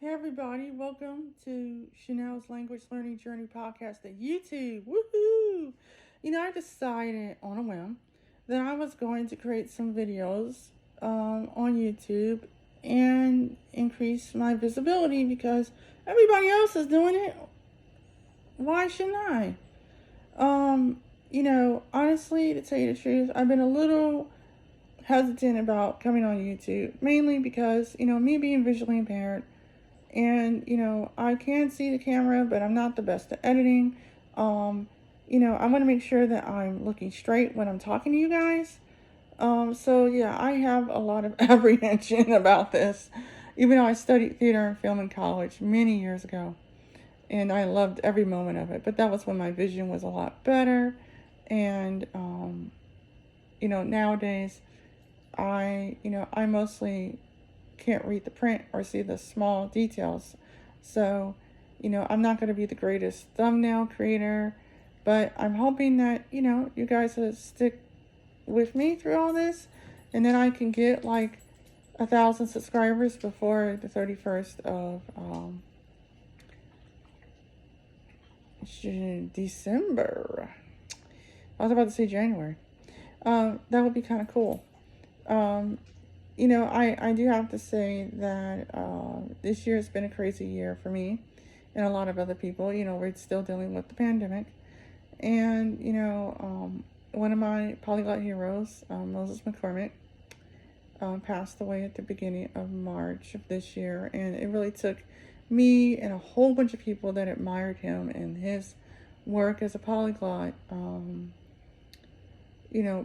Hey everybody, welcome to Chenelle's Language Learning Journey podcast at YouTube. Woohoo! I decided on a whim that I was going to create some videos on YouTube and increase my visibility because everybody else is doing it. Why shouldn't I? Honestly, to tell you the truth, I've been a little hesitant about coming on YouTube, mainly because, me being visually impaired, and I can see the camera, but I'm not the best at editing. I want to make sure that I'm looking straight when I'm talking to you guys. So yeah, I have a lot of apprehension about this, even though I studied theater and film in college many years ago, and I loved every moment of it. But that was when my vision was a lot better, and nowadays I mostly can't read the print or see the small details. So, I'm not going to be the greatest thumbnail creator, but I'm hoping that, you guys will stick with me through all this, and then I can get like 1,000 subscribers before the 31st of December. I was about to say January. That would be kind of cool. I do have to say that this year has been a crazy year for me and a lot of other people. We're still dealing with the pandemic. And, one of my polyglot heroes, Moses McCormick, passed away at the beginning of March of this year. And it really took me and a whole bunch of people that admired him and his work as a polyglot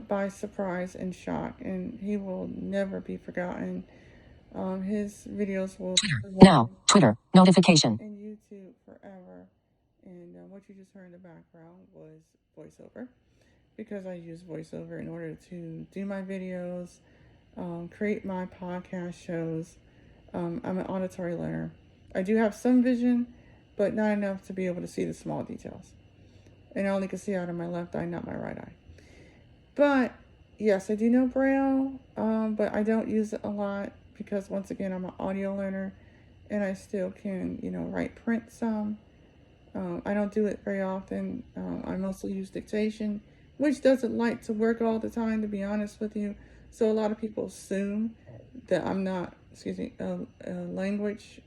by surprise and shock, and he will never be forgotten. His videos will Now, Twitter, notification. and YouTube forever. And what you just heard in the background was voiceover, because I use voiceover in order to do my videos, create my podcast shows. I'm an auditory learner. I do have some vision, but not enough to be able to see the small details. And I only can see out of my left eye, not my right eye. But yes, I do know Braille, but I don't use it a lot because, once again, I'm an audio learner and I still can, write print some. I don't do it very often. I mostly use dictation, which doesn't like to work all the time, to be honest with you. So a lot of people assume that I'm not, a language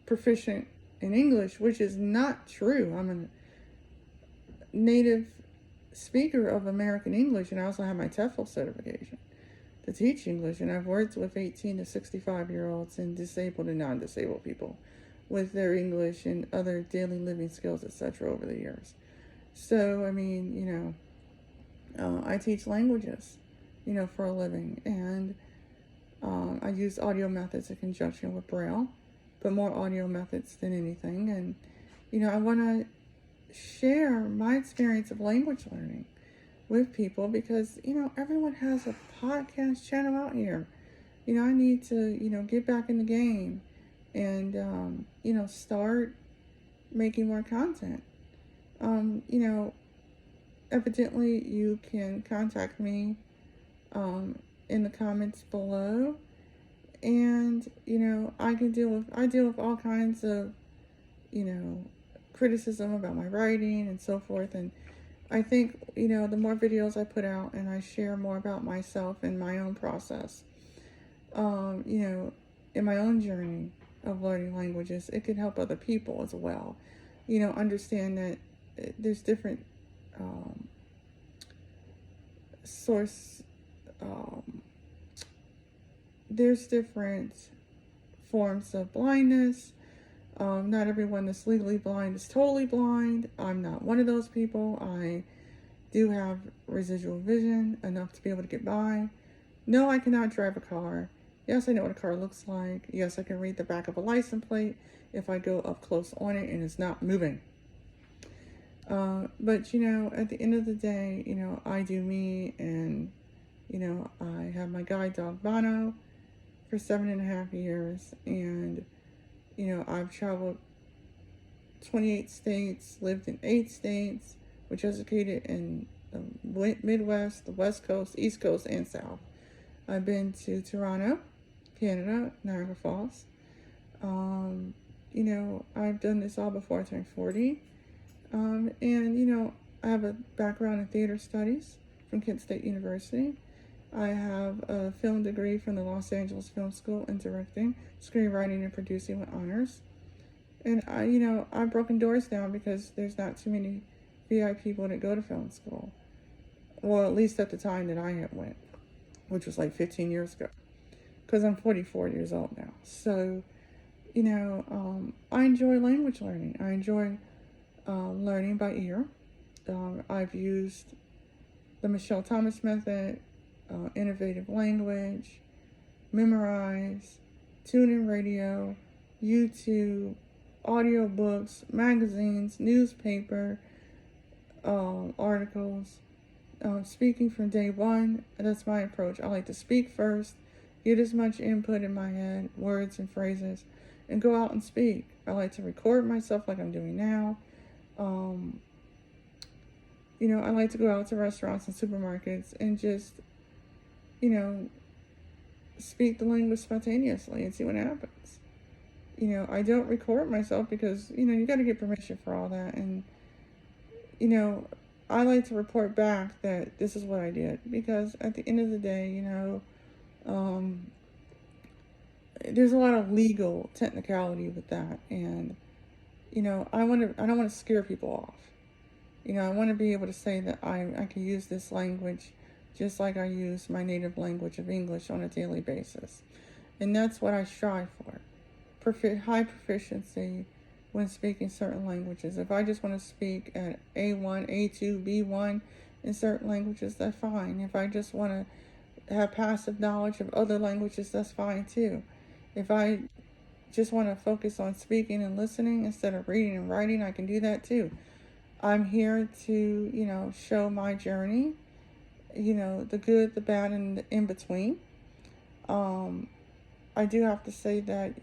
proficient in English, which is not true. I'm a native speaker of American English, and I also have my TEFL certification to teach English, and I've worked with 18 to 65-year-olds and disabled and non-disabled people with their English and other daily living skills, etc. over the years. So, I teach languages, for a living, and I use audio methods in conjunction with Braille, but more audio methods than anything. And, I want to share my experience of language learning with people because, everyone has a podcast channel out here. I need to, get back in the game and, start making more content. Evidently you can contact me in the comments below, and, I deal with all kinds of, criticism about my writing and so forth. And I think, the more videos I put out and I share more about myself and my own process, in my own journey of learning languages, it can help other people as well. Understand that there's different there's different forms of blindness. Not everyone that's legally blind is totally blind. I'm not one of those people. I do have residual vision, enough to be able to get by. No, I cannot drive a car. Yes, I know what a car looks like. Yes, I can read the back of a license plate if I go up close on it and it's not moving. But, at the end of the day, I do me, and, I have my guide dog, Bono, for 7.5 years, and, I've traveled 28 states, lived in 8 states, which educated in the Midwest, the West Coast, East Coast, and South. I've been to Toronto, Canada, Niagara Falls. You know, I've done this all before I turned 40. And, you know, I have a background in theater studies from Kent State University. I have a film degree from the Los Angeles Film School in directing, screenwriting, and producing with honors. And I've broken doors down because there's not too many VI people that go to film school. Well, at least at the time that I had went, which was like 15 years ago. Because I'm 44 years old now. So, I enjoy language learning. I enjoy learning by ear. I've used the Michelle Thomas method, innovative language, memorize, tune-in radio, YouTube, audiobooks, magazines, newspaper, articles, speaking from day one. That's my approach. I like to speak first, get as much input in my head, words and phrases, and go out and speak. I like to record myself like I'm doing now. I like to go out to restaurants and supermarkets and just, speak the language spontaneously and see what happens. I don't record myself because, you got to get permission for all that. And, I like to report back that this is what I did because at the end of the day, there's a lot of legal technicality with that. And, I don't want to scare people off. I want to be able to say that I can use this language just like I use my native language of English on a daily basis. And that's what I strive for. High proficiency when speaking certain languages. If I just want to speak at A1, A2, B1 in certain languages, that's fine. If I just want to have passive knowledge of other languages, that's fine too. If I just want to focus on speaking and listening instead of reading and writing, I can do that too. I'm here to, show my journey, the good, the bad, and the in between. I do have to say that,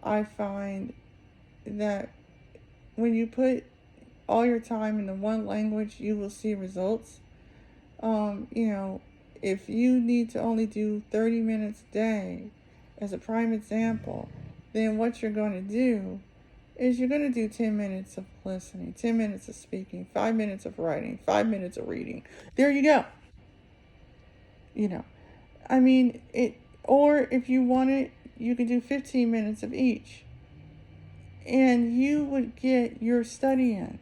I find that when you put all your time into one language, you will see results. If you need to only do 30 minutes a day as a prime example, then what you're going to do is you're going to do 10 minutes of listening, 10 minutes of speaking, 5 minutes of writing, 5 minutes of reading. There you go. Or if you want it, you could do 15 minutes of each. And you would get your study in.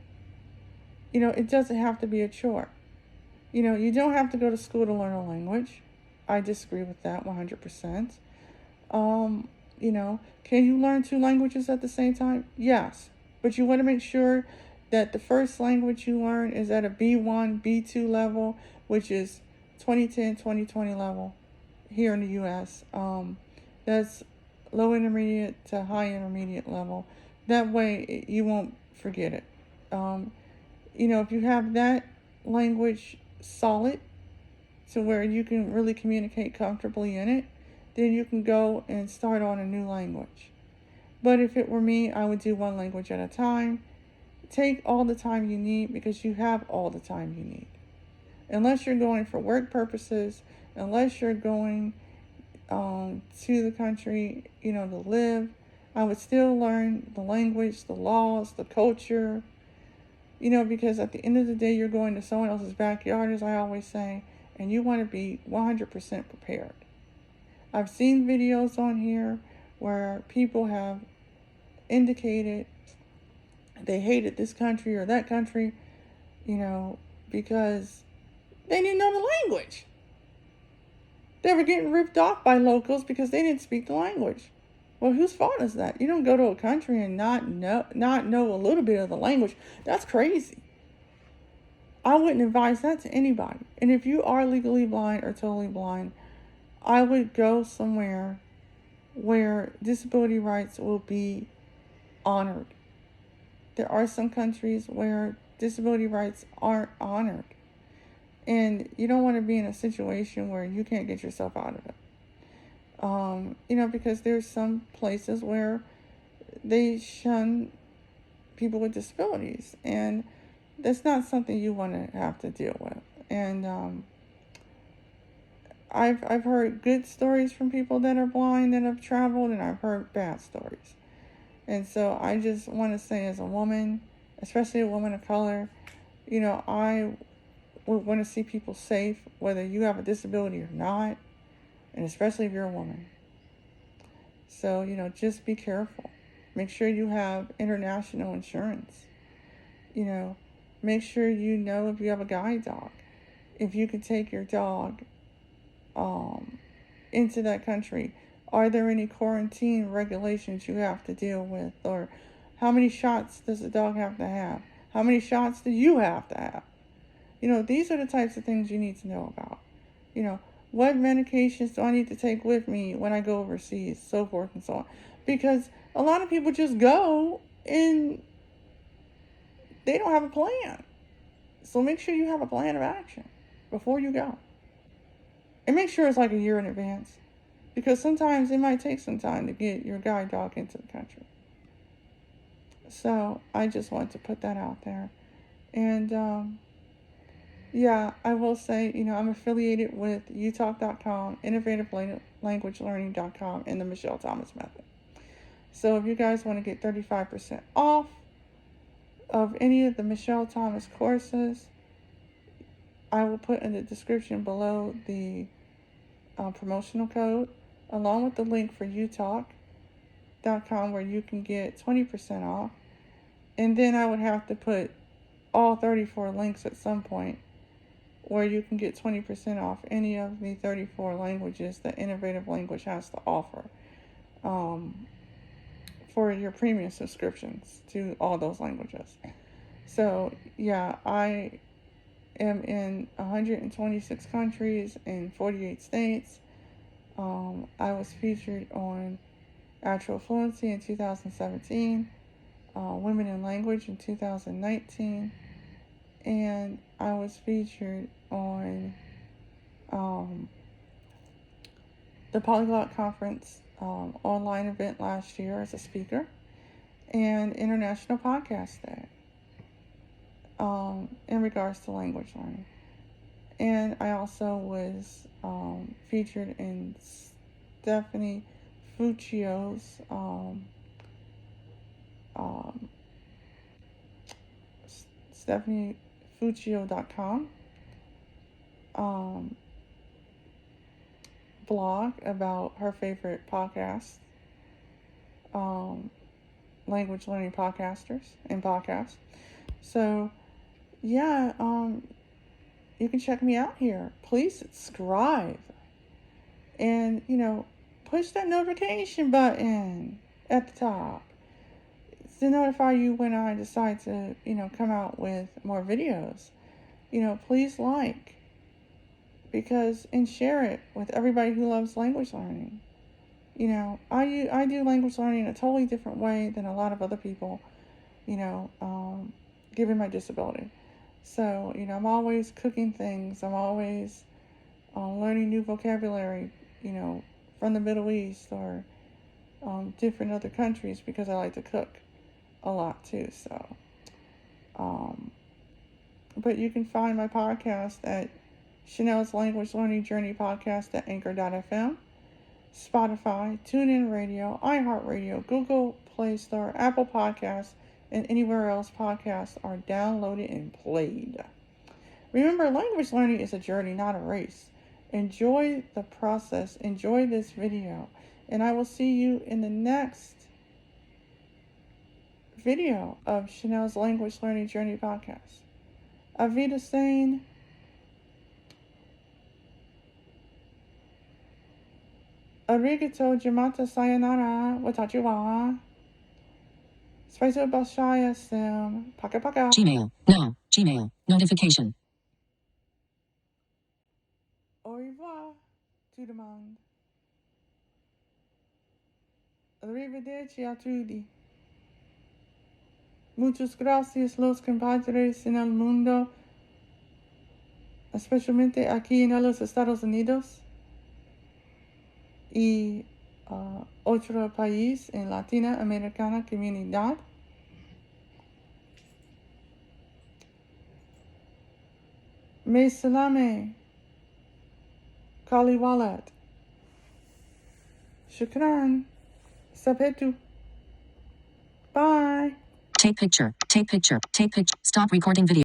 It doesn't have to be a chore. You don't have to go to school to learn a language. I disagree with that 100%. Can you learn 2 languages at the same time? Yes. But you want to make sure that the first language you learn is at a B1, B2 level, which is 2010, 2020 level here in the U.S. That's low intermediate to high intermediate level. That way you won't forget it. If you have that language solid to where you can really communicate comfortably in it, then you can go and start on a new language. But if it were me, I would do one language at a time. Take all the time you need because you have all the time you need. Unless you're going for work purposes, unless you're going to the country, to live, I would still learn the language, the laws, the culture, because at the end of the day, you're going to someone else's backyard, as I always say, and you want to be 100% prepared. I've seen videos on here where people have indicated they hated this country or that country, because they didn't know the language. They were getting ripped off by locals because they didn't speak the language. Well, whose fault is that? You don't go to a country and not know a little bit of the language. That's crazy. I wouldn't advise that to anybody. And if you are legally blind or totally blind, I would go somewhere where disability rights will be honored. There are some countries where disability rights aren't honored. And you don't want to be in a situation where you can't get yourself out of it. Because there's some places where they shun people with disabilities. And that's not something you want to have to deal with. And I've heard good stories from people that are blind that have traveled, and I've heard bad stories. And so I just want to say, as a woman, especially a woman of color, I would want to see people safe, whether you have a disability or not, and especially if you're a woman. So, just be careful. Make sure you have international insurance. You know, make sure you know if you have a guide dog. If you can take your dog into that country. Are there any quarantine regulations you have to deal with? Or how many shots does the dog have to have? How many shots do you have to have? These are the types of things you need to know about. You know, what medications do I need to take with me when I go overseas, so forth and so on. Because a lot of people just go and they don't have a plan. So make sure you have a plan of action before you go. And make sure it's like a year in advance. Because sometimes it might take some time to get your guide dog into the country. So I just want to put that out there. And yeah, I will say, I'm affiliated with utalk.com, innovativelanguagelearning.com, and the Michelle Thomas Method. So if you guys want to get 35% off of any of the Michelle Thomas courses, I will put in the description below the promotional code, along with the link for utalk.com where you can get 20% off. And then I would have to put all 34 links at some point where you can get 20% off any of the 34 languages that Innovative Language has to offer for your premium subscriptions to all those languages. So, yeah, I am in 126 countries in 48 states. I was featured on Actual Fluency in 2017, Women in Language in 2019, and I was featured on the Polyglot Conference online event last year as a speaker, and International Podcast Day in regards to language learning. And I also was featured in Stephanie Fuccio's StephanieFuccio.com blog about her favorite podcasts, language learning podcasters and podcasts. So, yeah, you can check me out here. Please subscribe and, push that notification button at the top to notify you when I decide to, come out with more videos. Please like, and share it with everybody who loves language learning. I do language learning in a totally different way than a lot of other people, given my disability. So, I'm always cooking things. I'm always learning new vocabulary, from the Middle East or different other countries, because I like to cook a lot too. So, but you can find my podcast at Chenelle's Language Learning Journey Podcast at Anchor.fm, Spotify, TuneIn Radio, iHeartRadio, Google Play Store, Apple Podcasts, and anywhere else podcasts are downloaded and played. Remember, language learning is a journey, not a race. Enjoy the process. Enjoy this video. And I will see you in the next video of Chenelle's Language Learning Journey Podcast. Auf Wiedersehen. Arigato, Jamata, Sayonara, Watachi wa. Spicer Bashaya Sim. Paka paka. Gmail. Now. Gmail. Notification. Au revoir, tout le monde. Arrivederci a tutti. Muchas gracias, los compadres en el mundo, especialmente aquí en los Estados Unidos y otro país en Latinoamericana comunidad. Me salame. Kali Walat. Shukran. Sapetu. Bye. Take picture. Take picture. Take picture. Stop recording video.